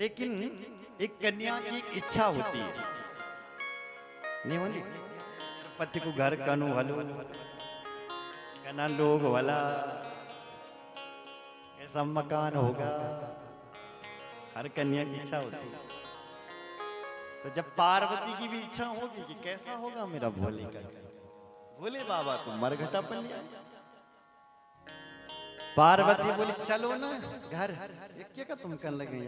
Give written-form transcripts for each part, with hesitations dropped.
लेकिन एक कन्या की एक इच्छा होती है, नहीं होती? पति को घर कनु हलो कना लोग वाला ऐसा मकान होगा, हर कन्या की इच्छा होती है। तो जब पार्वती की भी इच्छा होगी कि कैसा होगा मेरा भोले का, भोले बाबा तो मरघटा पर लिया। पार्वती बोली चलो ना घर, क्या का तुम कर लगे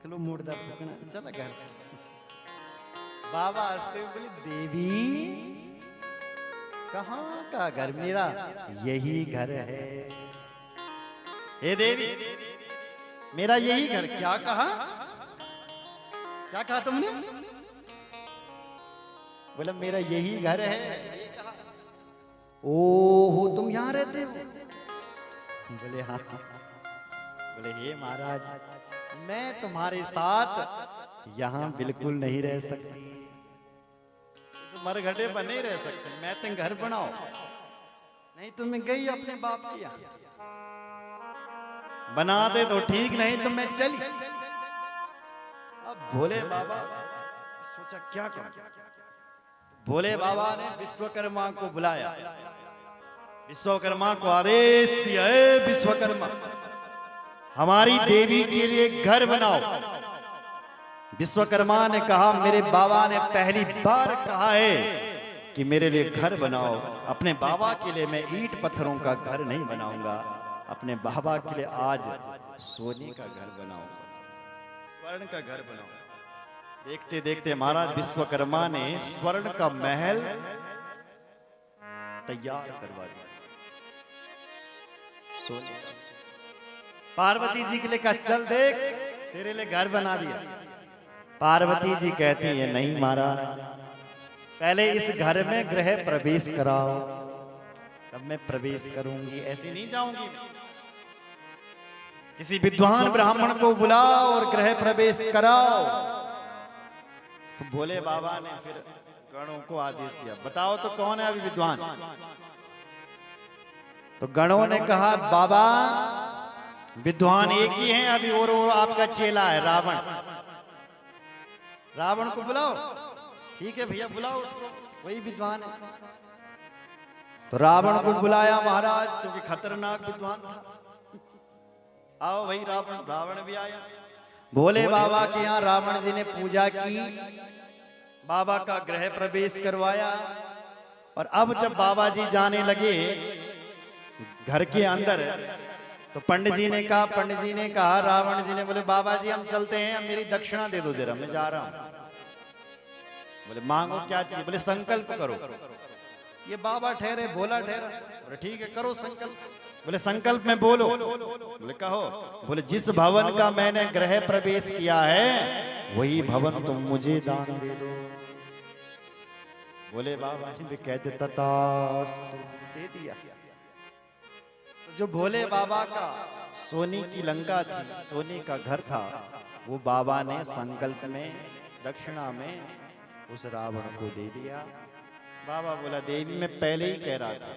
लो मुर्दा फूकना, चला घर। बाबा हंसते हुए बोले देवी कहाँ का घर, मेरा यही घर है। हे देवी मेरा यही घर। क्या कहा, क्या कहा तुमने? बोला मेरा यही घर है। ओहो तुम यहाँ रहते हो? बोले हाँ। बोले हे महाराज मैं तुम्हारे साथ यहाँ बिल्कुल नहीं रह सकती, इस मरघटे पर नहीं रह सकते, मैं तुम घर बनाओ। नहीं तुम्हें गई अपने बाप की यहाँ, बना दे तो ठीक, नहीं तो मैं चली। अब भोले बाबा सोचा क्या करूं। भोले बाबा ने विश्वकर्मा को बुलाया, विश्वकर्मा को आदेश दिया, विश्वकर्मा हमारी देवी के लिए घर बनाओ। विश्वकर्मा ने कहा मेरे बाबा ने पहली बार कहा है कि मेरे लिए घर बनाओ। अपने बाबा के लिए मैं ईंट पत्थरों का घर नहीं बनाऊंगा, अपने बाबा के लिए आज सोने का घर बनाऊंगा, स्वर्ण का घर बनाऊंगा। देखते देखते महाराज विश्वकर्मा ने स्वर्ण का महल तैयार करवा दिया, सोने का। पार्वती जी के लिए कहा चल देख तेरे लिए घर बना दिया। पार्वती जी कहती है नहीं महाराज पहले इस घर में गृह प्रवेश कराओ तब मैं प्रवेश करूंगी, ऐसे नहीं जाऊंगी। किसी विद्वान ब्राह्मण को बुलाओ और गृह प्रवेश कराओ। तो भोले बाबा ने फिर गणों को आदेश दिया, बताओ तो कौन है अभी विद्वान? तो गणों ने कहा बाबा विद्वान एक ही हैं अभी, और आपका चेला है रावण, रावण को बुलाओ। ठीक है भैया बुलाओ उसको, वही विद्वान है। तो रावण को बुलाया महाराज, क्योंकि खतरनाक विद्वान था। आओ भाई रावण, रावण भी आया। भोले बाबा के यहाँ रावण जी ने पूजा की, बाबा का गृह प्रवेश करवाया। और अब जब बाबा जी जाने लगे घर के अंदर, तो पंडित जी ने कहा, रावण जी ने बोले बाबा जी हम चलते हैं, अब मेरी दक्षिणा दे दो जरा, मैं जा रहा हूं। बोले मांगो क्या चाहिए? बोले संकल्प करो। ये बाबा ठहरे, भोला ठहरा। बोले ठीक है करो संकल्प। बोले संकल्प में बोलो। बोले कहो। बोले जिस भवन का मैंने गृह प्रवेश किया है वही भवन तुम मुझे दान दे दो। बोले बाबा जी भी कहते तथास्तु, दे दिया। तो जो भोले बाबा का सोने की लंका थी, सोने का घर था, वो बाबा ने संकल्प में दक्षिणा में उस रावण को दे दिया। बाबा बोला देवी मैं पहले ही कह रहा था।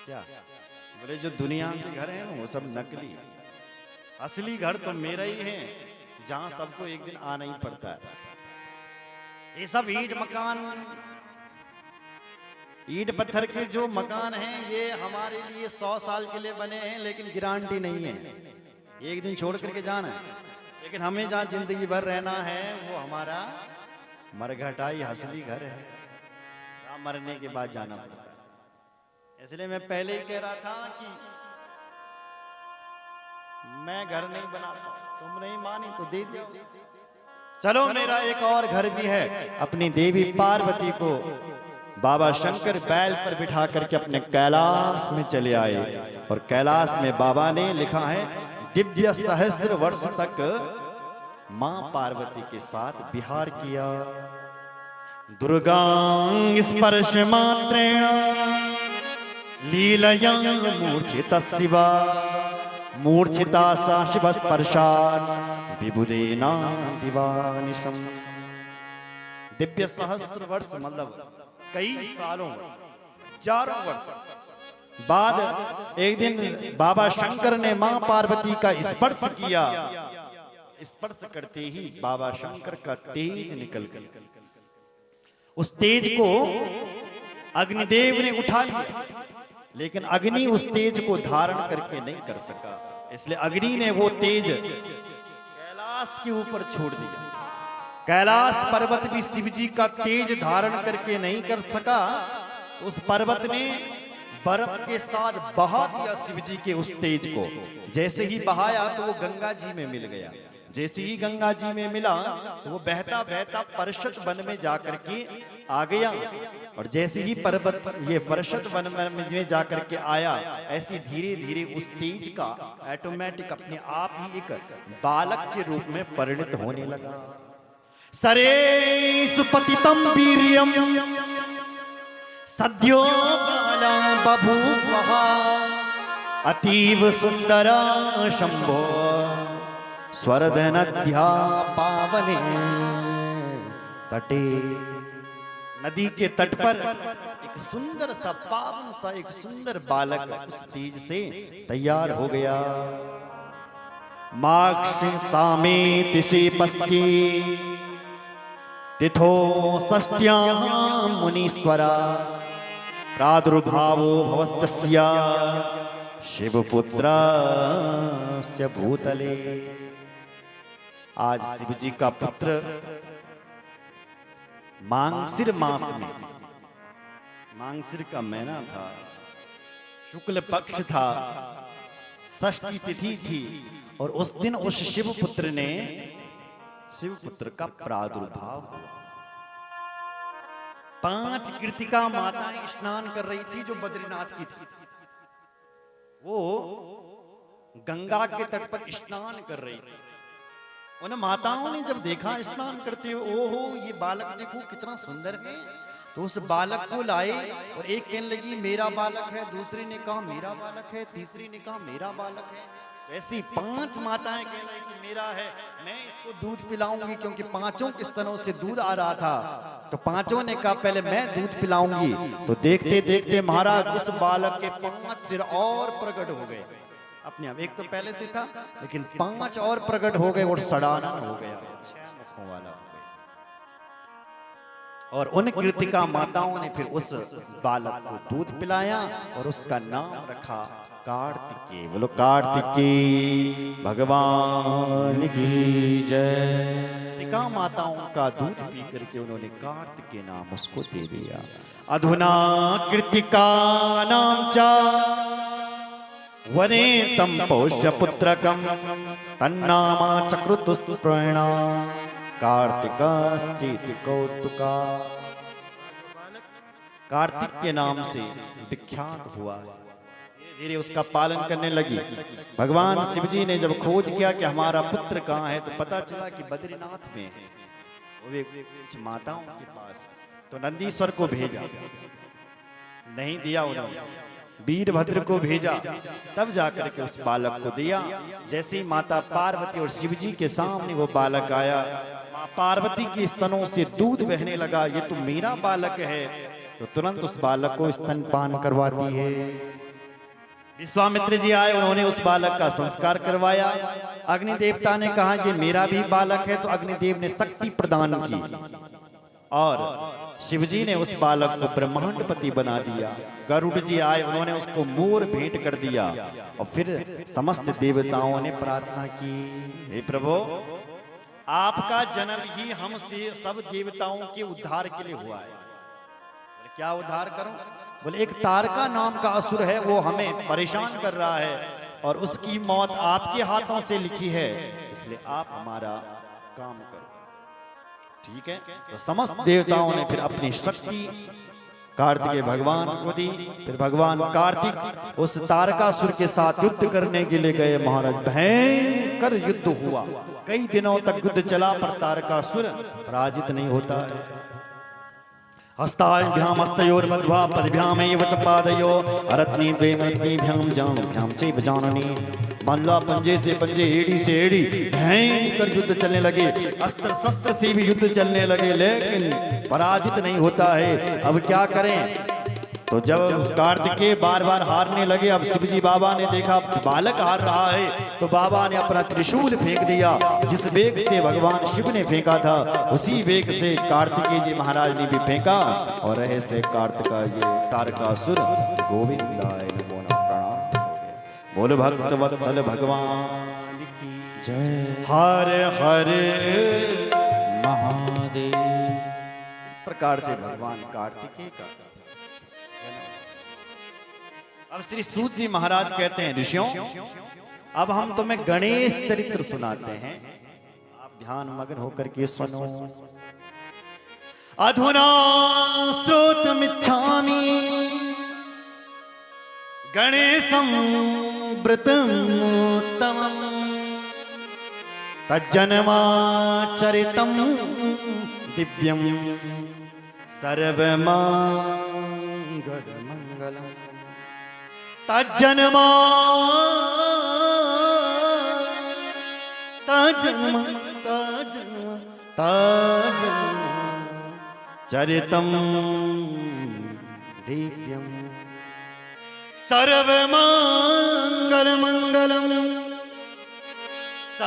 क्या? बोले जो दुनिया के घर हैं वो सब नकली, असली घर तो मेरा ही है, जहां सबको एक दिन आना ही पड़ता है। ये सब ईंट मकान, ईंट पत्थर के जो मकान हैं ये हमारे लिए 100 साल के लिए बने हैं, लेकिन गारंटी नहीं है, एक दिन छोड़ करके जाना है। लेकिन हमें जहाँ जिंदगी भर रहना है वो हमारा मरघटाई असली घर है, जहाँ मरने के बाद जाना पड़ता है। इसलिए मैं पहले ही कह रहा था कि मैं घर नहीं बनाता, तुम नहीं मानी तो दे दिया। चलो मेरा एक और घर भी है। अपनी देवी पार्वती को बाबा शंकर बैल पर बिठा करके अपने कैलाश में चले आए, और कैलाश में बाबा ने लिखा है दिव्य सहस्त्र वर्ष तक मां पार्वती के साथ विहार किया। दुर्गांग स्पर्श मात्रेण लीलया मूर्छिता शिवा, मूर्छिता सा शिव स्पर्शात् विबुधेना दिवानिशम। दिव्य सहस्त्र वर्ष मतलब कई सालों, हजारों वर्ष बाद एक दिन बाबा शंकर ने मां पार्वती का स्पर्श किया। स्पर्श करते ही बाबा शंकर का तेज निकल गया। उस तेज को अग्निदेव ने उठा लिया, लेकिन अग्नि उस तेज को धारण करके नहीं कर सका। इसलिए अग्नि ने वो तेज कैलाश के ऊपर छोड़ दिया। कैलाश पर्वत भी शिव जी का तेज धारण करके नहीं कर सका। उस पर्वत ने बर्फ के साथ बहा दिया शिव जी के उस तेज को। जैसे ही बहाया तो वो गंगा जी में मिल गया। जैसे ही गंगा जी में मिला तो वो बहता बहता परशत वन में जाकर के आ गया। और जैसे ही पर्वत ये परशत वन में जाकर के आया, ऐसी धीरे धीरे उस तेज का ऑटोमेटिक अपने आप ही एक बालक के रूप में परिणत होने लगा। सरे सुपतितम वीर्यम सद्यो बाला बभूवः अतीव सुंदरा शंभो स्वरद नद्या पावने तटे। नदी के तट पर एक सुंदर सा पावन सा एक सुंदर बालक उस तेज से तैयार हो गया। माक्षिसामेतिशे पस्ये तिथो षष्ट्यां मुनीश्वरा प्रादुर्भावो भवतस्य शिवपुत्रस्य भूतले। आज शिव जी का पुत्र मांगसिर मास में, मांगसिर का महीना था, शुक्ल पक्ष था, षष्ठी तिथि थी। और उस दिन उस शिव पुत्र ने, शिव पुत्र का प्रादुर्भाव। 5 कृतिका माताएं स्नान कर रही थी जो बद्रीनाथ की थी। वो गंगा के तट पर स्नान कर रही थी। उन माताओं ने जब देखा स्नान करते हुए, ओहो ये बालक देखो कितना सुंदर है, तो उस बालक को लाए। और एक कहने लगी मेरा बालक है, दूसरी ने कहा मेरा बालक है, तीसरी ने कहा मेरा बालक है। तो ऐसी 5 माताएं कह रही कि मेरा है, मैं इसको दूध पिलाऊंगी, क्योंकि 5 के स्तनों से दूध आ रहा था। तो 5 ने कहा पहले मैं दूध पिलाऊंगी। तो देखते देखते महाराज उस बालक के 5 सिर और प्रकट हो गए अपने आप। एक तो पहले से था, लेकिन 5 और प्रकट हो गए और सड़ानन हो गया, 6 मुखों वाला हो गया। और उन कृतिका माताओं ने फिर उस बालक को दूध पिलाया और उसका नाम रखा कार्तिकेय। बोलो कार्तिकेय भगवान की जय। कृतिका माताओं का दूध पी करके उन्होंने कार्तिकेय नाम उसको दे दिया। अधुना कृतिका नाम चा वने तम पौष्य पुत्रकम तन्नामा चक्रुतुस्प्रणा कार्तिकश्चेति कौतुका। कार्तिक के नाम से विख्यात हुआ। धीरे धीरे उसका पालन करने लगी। भगवान शिव जी ने जब खोज किया कि हमारा पुत्र कहाँ है, तो पता चला कि बद्रीनाथ में है, वो कुछ माताओं के पास। तो नंदीश्वर को भेजा, नहीं दिया उन्होंने, वीरभद्र को भेजा, तब जाकर के उस बालक को दिया। जैसे ही माता पार्वती और शिव जी के सामने वो बालक आया, माँ पार्वती के स्तनों से दूध बहने लगा। ये तो मेरा बालक है। तो तुरंत उस बालक को स्तनपान करवाती है। विश्वामित्र जी आए, उन्होंने उस बालक का संस्कार करवाया। अग्नि देवता ने कहा ये मेरा भी बालक है, तो अग्निदेव ने शक्ति प्रदान की और शिवजी ने उस बालक को ब्रह्मांडपति बना दिया। गरुड़ जी आए, उन्होंने उसको मोर भेंट कर दिया। और फिर समस्त देवताओं ने प्रार्थना की, हे प्रभु आपका जन्म ही हमसे सब देवताओं के उद्धार के लिए हुआ है। क्या उद्धार करूं? बोले एक तारका नाम का असुर है, वो हमें परेशान कर रहा है और उसकी मौत आपके हाथों से लिखी है, इसलिए आप हमारा काम करो। ठीक है, तो समस्त देवताओं ने फिर अपनी शक्ति कार्तिकेय भगवान को दी। फिर भगवान कार्तिक उस तारकासुर के साथ युद्ध करने के लिए गए। महाराज भयंकर युद्ध हुआ, कई दिनों तक युद्ध चला, पर तारकासुर पराजित नहीं होता है। हस्ताभ्याम हस्तयोर्मध्वा पदभ्यामेव च पादयो अरत्नी द्वे मरत्नीभ्याम जानुभ्याम चैव जाननी। मल्ला पंजे से पंजे, एड़ी से एड़ी, भयंकर युद्ध चलने लगे। अस्त्र शस्त्र से भी युद्ध चलने लगे, लेकिन पराजित नहीं होता है। अब क्या करें? तो जब कार्तिकेय बार बार हारने लगे, अब शिवजी बाबा ने देखा बालक हार रहा है, तो बाबा ने अपना त्रिशूल फेंक दिया। जिस वेग से भगवान शिव ने फेंका था, उसी वेग से कार्तिकेय जी महाराज ने भी फेंका, और ऐसे कार्तिका ये तारकासुर गोविंदाय नमो नमः प्रणाम हो गया। बोल भक्त वत्सल भगवान की जय। हर हर महादेव। इस प्रकार से भगवान कार्तिकेय का। अब श्री सूत जी महाराज कहते हैं, ऋषियों अब हम तुम्हें गणेश चरित्र सुनाते हैं, आप ध्यान मग्न होकर के सुनो। अधुना श्रोतमिच्छामि गणेशं व्रतमुत्तमं तज्जन्माचरितं दिव्यं सर्वमंगलमंगलम् तज्जन्मा चरितं दिव्यं सर्वमंगलमंगलम्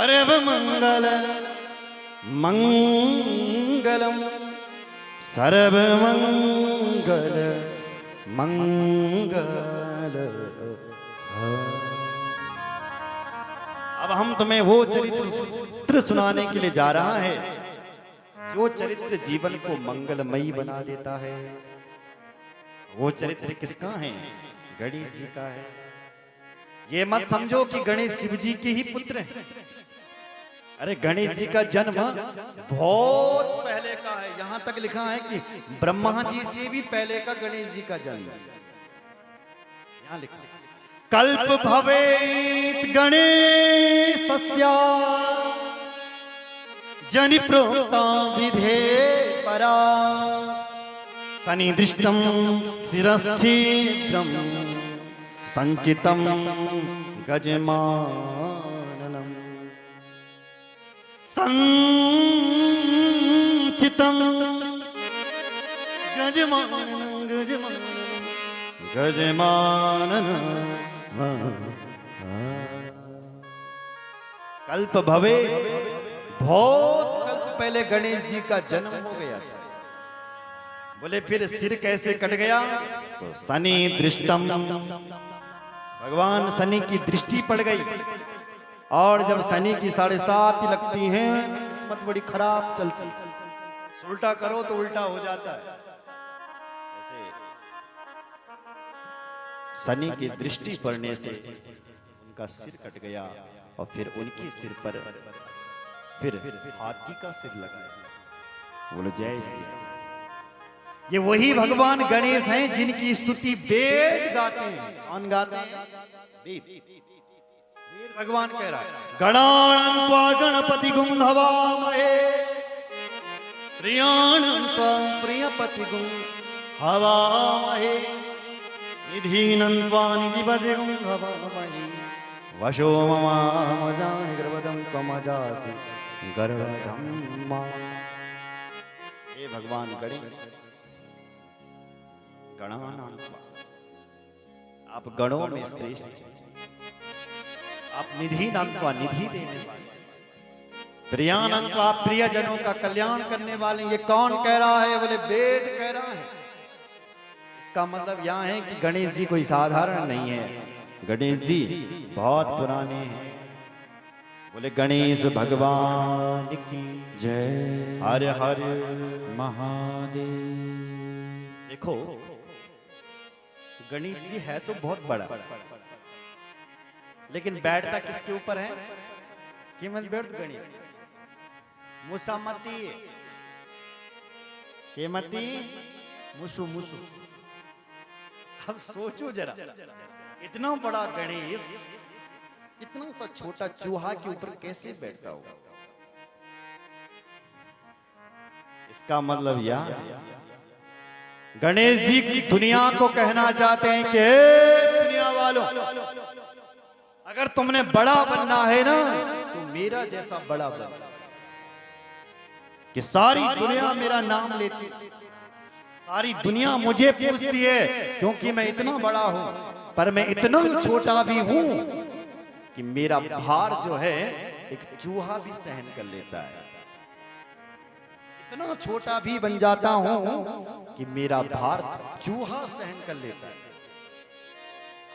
सर्वमंगलमंगलम् सर्वमंगल मंगल। अब हम तुम्हें वो चरित्र सुनाने के लिए जा रहा है जो चरित्र जीवन को मंगलमयी बना देता है। वो चरित्र किसका है? गणेश जी का है। ये मत समझो कि गणेश शिव जी के ही पुत्र हैं। अरे गणेश जी का जन्म बहुत पहले का है, यहां तक लिखा है कि ब्रह्मा जी से भी पहले का गणेश जी का जन्म। यहां लिखा कल्प भवेत गणेशस्य जनि प्रोक्ता विधे परा सनिदृष्टं शिरश्छिद्रं संचितं गजमाननम् संचितं गजमाननं गजमानन। कल्प भवे, बहुत कल्प पहले गणेश जी का जन्म हो गया था। बोले फिर सिर कैसे कट गया? तो शनि दृष्टम, भगवान शनि की दृष्टि पड़ गई, और जब शनि की 7.5 लगती हैं किस्मत बड़ी खराब चलती। उल्टा करो तो उल्टा हो जाता है। ऐसे शनि की दृष्टि पड़ने से उनका सिर कट गया, और फिर उनके सिर पर फिर हाथी का सिर लग गया। बोलो जय श्री राम। ये वही भगवान गणेश हैं जिनकी स्तुति वेद गाते हैं। कौन गाते हैं? वेद। भगवान कह रहा है गणानं त्वा गणपति गुं हवामहे प्रियाणं त्वा प्रियपति गुं हवामहे निधीनं त्वा निधिपति गुं हवामहे वशो ममामजानि गर्वदं त्वमजासि गर्वदं मा। हे भगवान गणेश, गणानां त्वा, आप गणों में श्रेष्ठ, आप निधि नंत्वा, निधि देने वाले, प्रियानंत्वा, प्रियजनों का कल्याण करने वाले। ये कौन कह रहा है? बोले वेद कह रहा है। इसका मतलब यहाँ है कि गणेश जी कोई साधारण नहीं है, गणेश जी बहुत पुराने हैं। बोले गणेश भगवान की जय। हर हर महादेव। देखो गणेश जी है तो बहुत बड़ा, लेकिन बैठता किसके ऊपर है? केवल बैठ गणेश मुसामती केमती मुसु मुसु। अब सोचो जरा, इतना बड़ा गणेश इतना सा छोटा चूहा के ऊपर कैसे बैठता होगा? इसका मतलब यह गणेश जी की दुनिया को कहना चाहते हैं कि दुनिया वालों, अगर तुमने बड़ा बनना है ना तो मेरा जैसा बड़ा बन, कि सारी दुनिया मेरा नाम लेती, सारी दुनिया मुझे पूछती है क्योंकि मैं इतना बड़ा हूं, पर मैं इतना छोटा भी हूं कि मेरा भार जो है एक चूहा भी सहन कर लेता है। इतना छोटा भी बन जाता हूं कि मेरा भार चूहा सहन कर लेता है।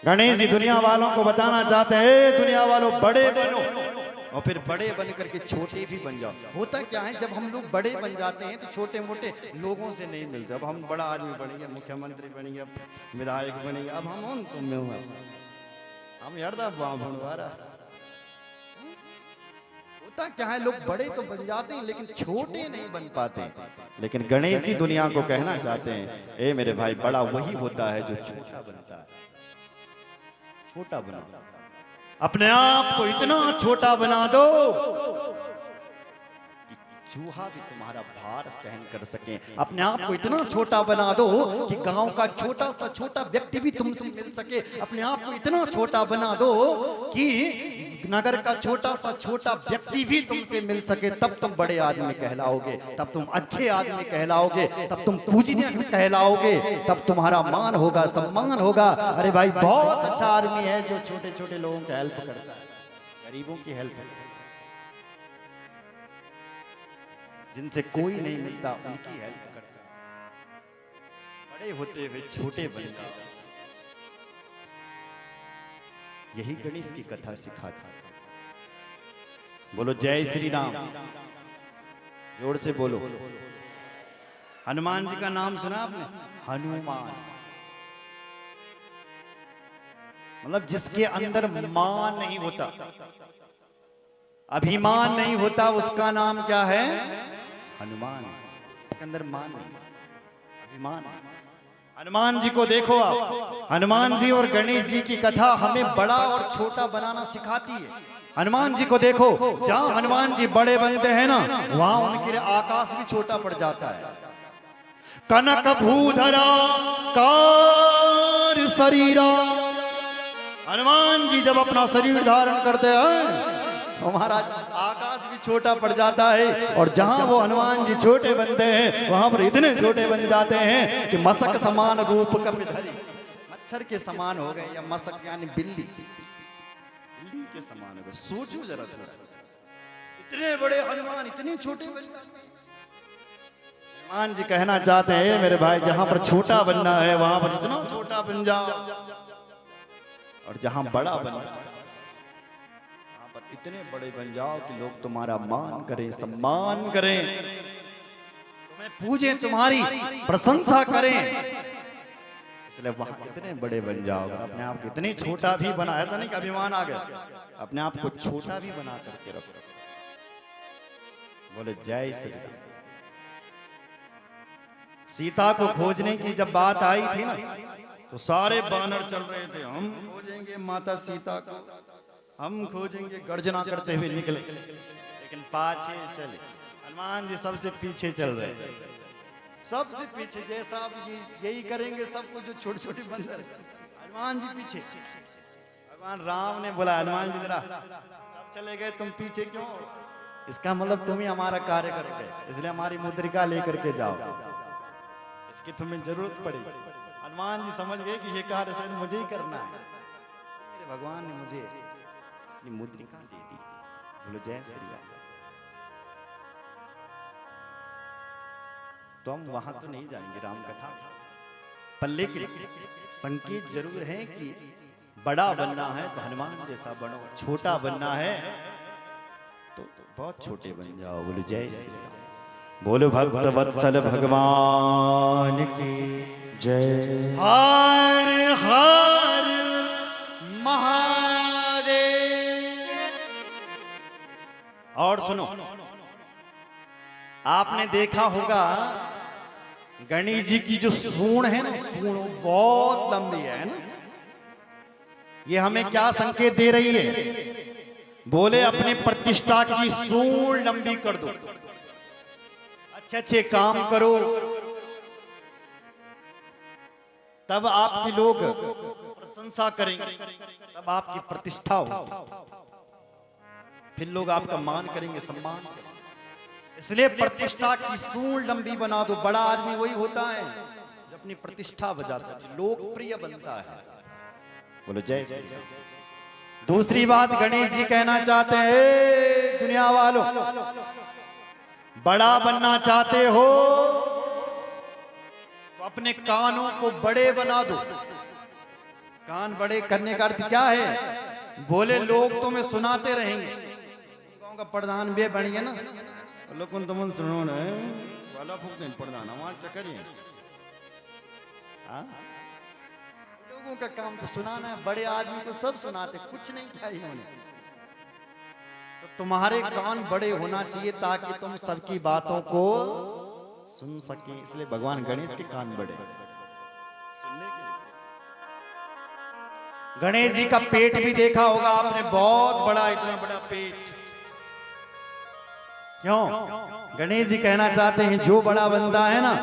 गणेश जी दुनिया वालों को बताना चाहते हैं, दुनिया वालों बड़े बनो और फिर बड़े बन करके छोटे भी बन जाओ। होता क्या है, जब हम लोग बड़े बन जाते हैं तो छोटे मोटे लोगों से नहीं मिलते। अब हम बड़ा आदमी बनेंगे, मुख्यमंत्री बनेंगे, विधायक बनेंगे, अब हम उन तुम में हम यारदा भंडवारा। होता क्या है, लोग बड़े तो बन जाते हैं लेकिन छोटे नहीं बन पाते। लेकिन गणेश जी दुनिया को कहना चाहते हैं, ए मेरे भाई, बड़ा वही होता है जो छोटा बनता है। छोटा बना, अपने आप को इतना छोटा बना दो कि चूहा भी तुम्हारा भार सहन कर सके। अपने आप को इतना छोटा बना दो कि गांव का छोटा सा छोटा व्यक्ति भी तुमसे मिल सके। अपने आप को इतना छोटा बना दो कि नगर का छोटा सा छोटा व्यक्ति भी तुमसे मिल सके। तब तुम बड़े आदमी कहलाओगे, तब तुम अच्छे आदमी कहलाओगे, तब तुम पूजनीय कहलाओगे, तब तुम्हारा मान होगा, सम्मान होगा। अरे भाई, बहुत अच्छा आदमी है जो छोटे छोटे लोगों की हेल्प करता है, गरीबों की हेल्प, जिनसे कोई नहीं मिलता उनकी हेल्प करता है। बड़े होते हुए छोटे बन जाओ, यही गणेश की कथा सिखाती। बोलो जय श्री राम, जोर से बोलो। हनुमान जी का नाम सुना आपने? हनुमान मतलब जिसके अंदर मान नहीं होता, अभिमान नहीं होता, उसका नाम क्या है? हनुमान। इसके अंदर मान नहीं, अभिमान। हनुमान जी को देखो आप, हनुमान जी और गणेश जी की कथा हमें बड़ा और छोटा बनाना सिखाती है। हनुमान जी को देखो, जहां हनुमान जी बड़े बनते हैं ना, वहां उनके लिए आकाश भी छोटा पड़ जाता है। कनक भूधरा कार शरीरा, हनुमान जी जब अपना शरीर धारण करते हैं हमारा आकाश भी छोटा पड़ जाता है। और जहां वो हनुमान जी छोटे बनते हैं वहां पर इतने छोटे बन जाते हैं कि मशक समान रूप कपिधरी, मच्छर के समान हो गए, या मशक यानी बिल्ली, बिल्ली के समान हो गए। सोचो जरा थोड़ा, इतने बड़े हनुमान इतने छोटे बन जाते। हनुमान जी कहना चाहते हैं, मेरे भाई, जहां पर छोटा बनना है वहां पर इतना छोटा बन जाओ, और जहां बड़ा बनना इतने बड़े बन जाओ कि लोग तुम्हारा मान करें, सम्मान करें, तुम्हें पूजें, तुम्हारी प्रशंसा करें। इसलिए वहां इतने बड़े बन जाओ। अपने आप को इतने छोटा भी बना, ऐसा नहीं कि अभिमान आ गया, अपने आप को छोटा भी बना करके रखो। बोले जय श्री राम। सीता को खोजने की जब बात आई थी ना, तो सारे बानर चल रहे थे, हम खोजेंगे माता सीता को, हम खोजेंगे, गर्जना करते हुए निकले। लेकिन पाछे चले, हनुमान जी सबसे पीछे चल रहे, सबसे पीछे। जैसा आप यही करेंगे सबको, जो छोटे छोटे बंदर, हनुमान जी पीछे। भगवान राम ने बोला, हनुमान जी जरा सब चले गए, तुम पीछे क्यों? इसका मतलब तुम ही हमारा कार्य करोगे, इसलिए हमारी मुद्रिका लेकर के जाओ, इसकी तुम्हें जरूरत पड़ेगी। हनुमान जी समझ गए कि ये कार्य शायद मुझे ही करना है, मेरे भगवान ने मुझे मुद्रिका दे दी। बोलो जय श्री राम। तो हम वहां तो नहीं जाएंगे राम कथा पर, लेकिन संकेत जरूर है कि बड़ा बनना है तो हनुमान जैसा बनो, छोटा बनना है तो बहुत छोटे बन जाओ। बोलो जय श्री राम। बोलो भक्त वत्सल भगवान की जय। हर हर महादेव। और सुनो, आपने देखा होगा गणेश जी की जो सूंड है ना, सूंड बहुत लंबी है ना। ये हमें क्या संकेत दे रही है? बोले अपनी प्रतिष्ठा की सूंड लंबी कर दो, अच्छे अच्छे काम करो, तब आपके लोग प्रशंसा करेंगे, तब आपकी प्रतिष्ठा हो, फिर लोग आपका मान करेंगे, सम्मान करेंगे। इसलिए प्रतिष्ठा की सूंड लंबी बना दो। बड़ा आदमी वही होता है अपनी प्रतिष्ठा बजाता है, लोकप्रिय बनता है। बोलो जय श्री राम। दूसरी बात गणेश जी कहना चाहते हैं, दुनिया वालों, बड़ा बनना चाहते हो तो अपने कानों को बड़े बना दो। कान बड़े करने का अर्थ क्या है? बोले लोग तुम्हें सुनाते रहेंगे, गांव का प्रधान भी बनिए ना, लोग तुम सुनो ना वाला फूक दें प्रधान हमारे चक्कर ही। लोगों का काम तो सुनाना है, बड़े आदमी को सब सुनाते, कुछ नहीं किया इन्होंने। तो तुम्हारे कान बड़े होना चाहिए ताकि तुम सबकी बातों को सुन सके, इसलिए भगवान गणेश के कान बड़े सुनने के लिए। गणेश जी का पेट भी देखा होगा आपने, बहुत बड़ा, इतना बड़ा पेट। क्यों? गणेश जी कहना चाहते हैं जो बड़ा बनता है ना